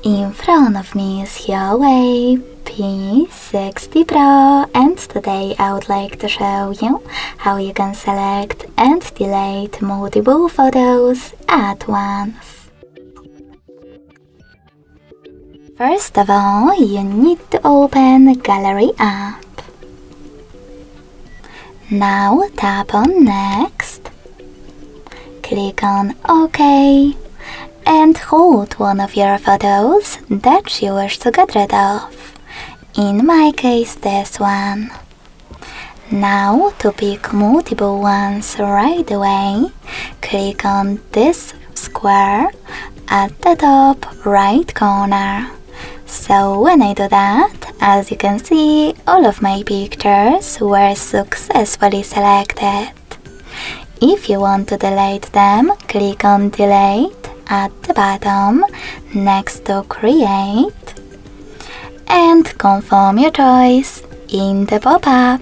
In front of me is HUAWEI P60 Pro, and today I would like to show you how you can select and delete multiple photos at once. First of all, you need to open Gallery app. Now tap on Next, click on OK, and hold one of your photos that you wish to get rid of. In my case, this one. Now to pick multiple ones right away, click on this square at the top right corner. So when I do that, as you can see, all of my pictures were successfully selected. If you want to delete them, click on Delete at the bottom next to Create and confirm your choice in the pop-up.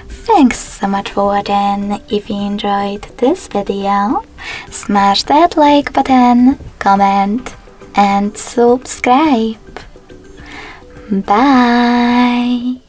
Thanks so much for watching. If you enjoyed this video, smash that like button, comment and subscribe. Bye!